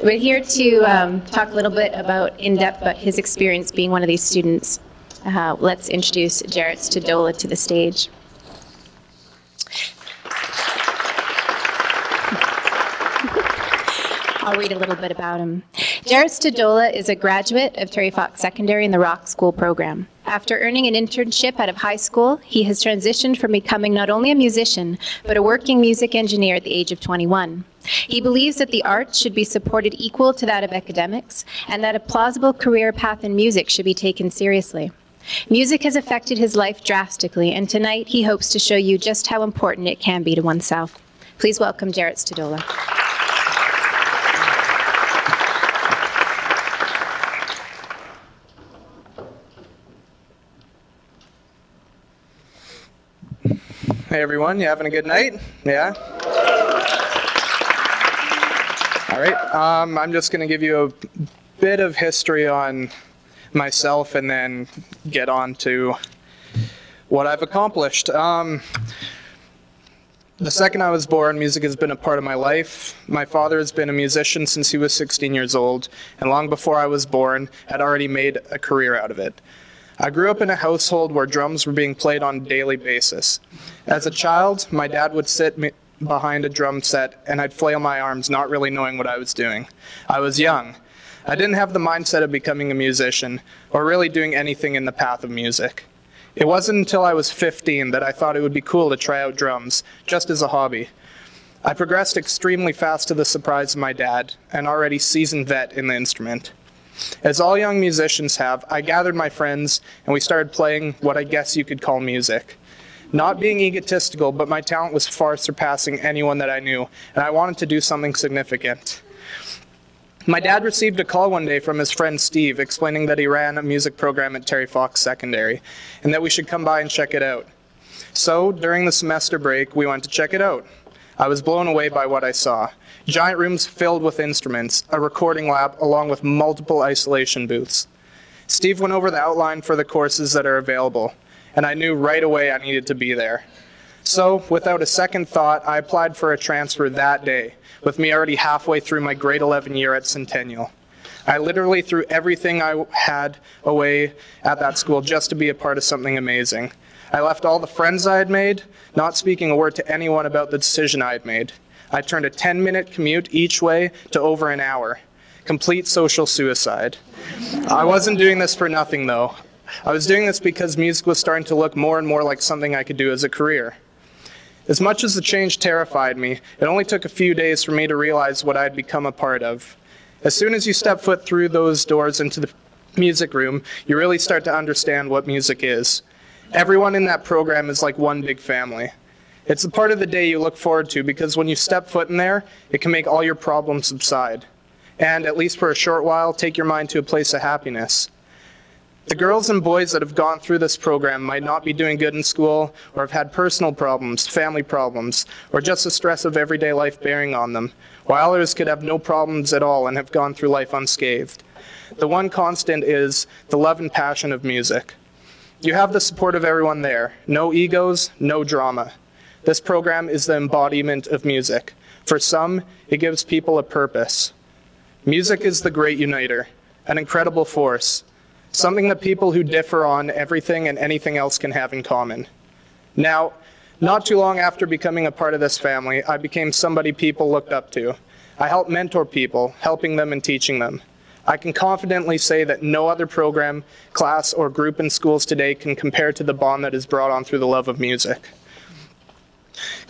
We're here to talk a little bit in-depth about his experience being one of these students. Let's introduce Jaret Stodola to the stage. I'll read a little bit about him. Jaret Stodola is a graduate of Terry Fox Secondary in the Rock School program. After earning an internship out of high school, he has transitioned from becoming not only a musician, but a working music engineer at the age of 21. He believes that the arts should be supported equal to that of academics, and that a plausible career path in music should be taken seriously. Music has affected his life drastically, and tonight he hopes to show you just how important it can be to oneself. Please welcome Jaret Stodola. Hey everyone, you having a good night? Yeah? All right, I'm just going to give you a bit of history on myself and then get on to what I've accomplished. The second I was born, music has been a part of my life. My father has been a musician since he was 16 years old, and long before I was born, had already made a career out of it. I grew up in a household where drums were being played on a daily basis. As a child, my dad would sit behind a drum set and I'd flail my arms, not really knowing what I was doing. I was young. I didn't have the mindset of becoming a musician or really doing anything in the path of music. It wasn't until I was 15 that I thought it would be cool to try out drums, just as a hobby. I progressed extremely fast to the surprise of my dad, an already seasoned vet in the instrument. As all young musicians have, I gathered my friends and we started playing what I guess you could call music. Not being egotistical, but my talent was far surpassing anyone that I knew, and I wanted to do something significant. My dad received a call one day from his friend Steve explaining that he ran a music program at Terry Fox Secondary and that we should come by and check it out. So, during the semester break, we went to check it out. I was blown away by what I saw. Giant rooms filled with instruments, a recording lab, along with multiple isolation booths. Steve went over the outline for the courses that are available, and I knew right away I needed to be there. So, without a second thought, I applied for a transfer that day, with me already halfway through my grade 11 year at Centennial. I literally threw everything I had away at that school just to be a part of something amazing. I left all the friends I had made, not speaking a word to anyone about the decision I had made. I turned a 10-minute commute each way to over an hour. Complete social suicide. I wasn't doing this for nothing, though. I was doing this because music was starting to look more and more like something I could do as a career. As much as the change terrified me, it only took a few days for me to realize what I had become a part of. As soon as you step foot through those doors into the music room, you really start to understand what music is. Everyone in that program is like one big family. It's the part of the day you look forward to because when you step foot in there, it can make all your problems subside. And, at least for a short while, take your mind to a place of happiness. The girls and boys that have gone through this program might not be doing good in school, or have had personal problems, family problems, or just the stress of everyday life bearing on them, while others could have no problems at all and have gone through life unscathed. The one constant is the love and passion of music. You have the support of everyone there. No egos, no drama. This program is the embodiment of music. For some, it gives people a purpose. Music is the great uniter, an incredible force, something that people who differ on everything and anything else can have in common. Now, not too long after becoming a part of this family, I became somebody people looked up to. I helped mentor people, helping them and teaching them. I can confidently say that no other program, class, or group in schools today can compare to the bond that is brought on through the love of music.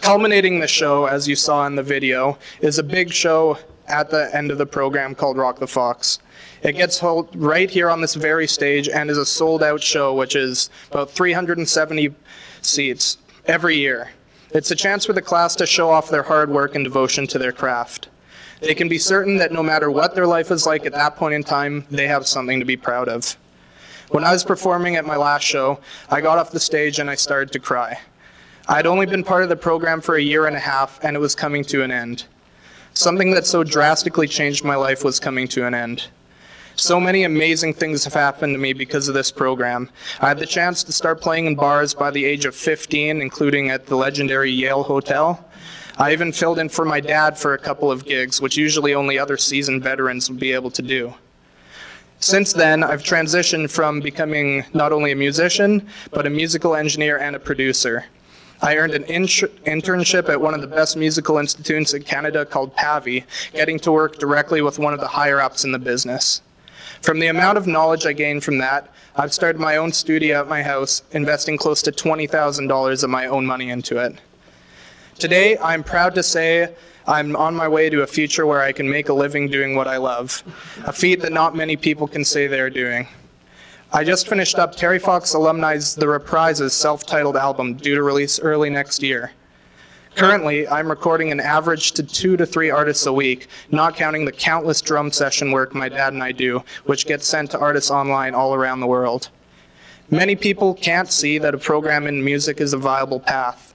Culminating the show, as you saw in the video, is a big show at the end of the program called Rock the Fox. It gets held right here on this very stage and is a sold-out show, which is about 370 seats every year. It's a chance for the class to show off their hard work and devotion to their craft. They can be certain that no matter what their life is like at that point in time, they have something to be proud of. When I was performing at my last show, I got off the stage and I started to cry. I'd only been part of the program for a year and a half, and it was coming to an end. Something that so drastically changed my life was coming to an end. So many amazing things have happened to me because of this program. I had the chance to start playing in bars by the age of 15, including at the legendary Yale Hotel. I even filled in for my dad for a couple of gigs, which usually only other seasoned veterans would be able to do. Since then, I've transitioned from becoming not only a musician, but a musical engineer and a producer. I earned an internship at one of the best musical institutes in Canada called PAVI, getting to work directly with one of the higher-ups in the business. From the amount of knowledge I gained from that, I've started my own studio at my house, investing close to $20,000 of my own money into it. Today, I'm proud to say I'm on my way to a future where I can make a living doing what I love, a feat that not many people can say they're doing. I just finished up Terry Fox Alumni's The Reprise's self-titled album, due to release early next year. Currently, I'm recording an average to 2 to 3 artists a week, not counting the countless drum session work my dad and I do, which gets sent to artists online all around the world. Many people can't see that a program in music is a viable path.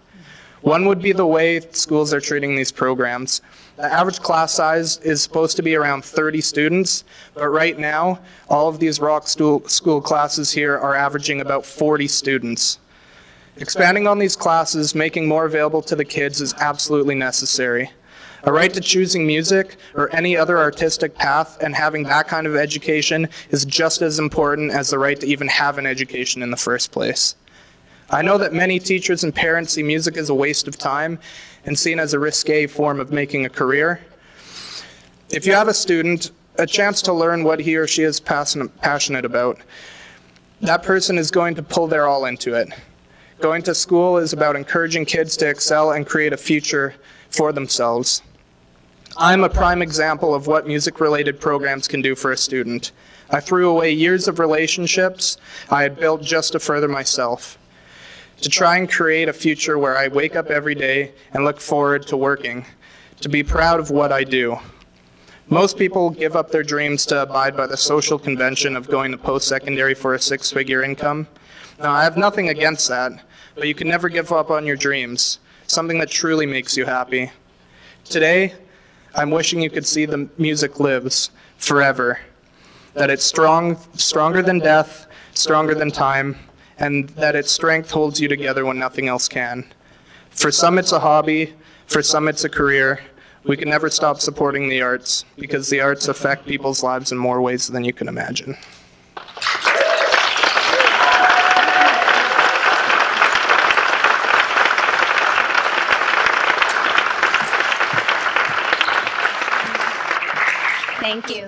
One would be the way schools are treating these programs. The average class size is supposed to be around 30 students, but right now, all of these rock school classes here are averaging about 40 students. Expanding on these classes, making more available to the kids is absolutely necessary. A right to choosing music or any other artistic path and having that kind of education is just as important as the right to even have an education in the first place. I know that many teachers and parents see music as a waste of time and seen as a risque form of making a career. If you have a student, a chance to learn what he or she is passionate about, that person is going to pull their all into it. Going to school is about encouraging kids to excel and create a future for themselves. I'm a prime example of what music-related programs can do for a student. I threw away years of relationships I had built just to further myself, to try and create a future where I wake up every day and look forward to working, to be proud of what I do. Most people give up their dreams to abide by the social convention of going to post-secondary for a 6-figure income. Now, I have nothing against that, but you can never give up on your dreams, something that truly makes you happy. Today, I'm wishing you could see the music lives forever, that it's stronger than death, stronger than time, and that its strength holds you together when nothing else can. For some it's a hobby, for some it's a career. We can never stop supporting the arts, because the arts affect people's lives in more ways than you can imagine. Thank you.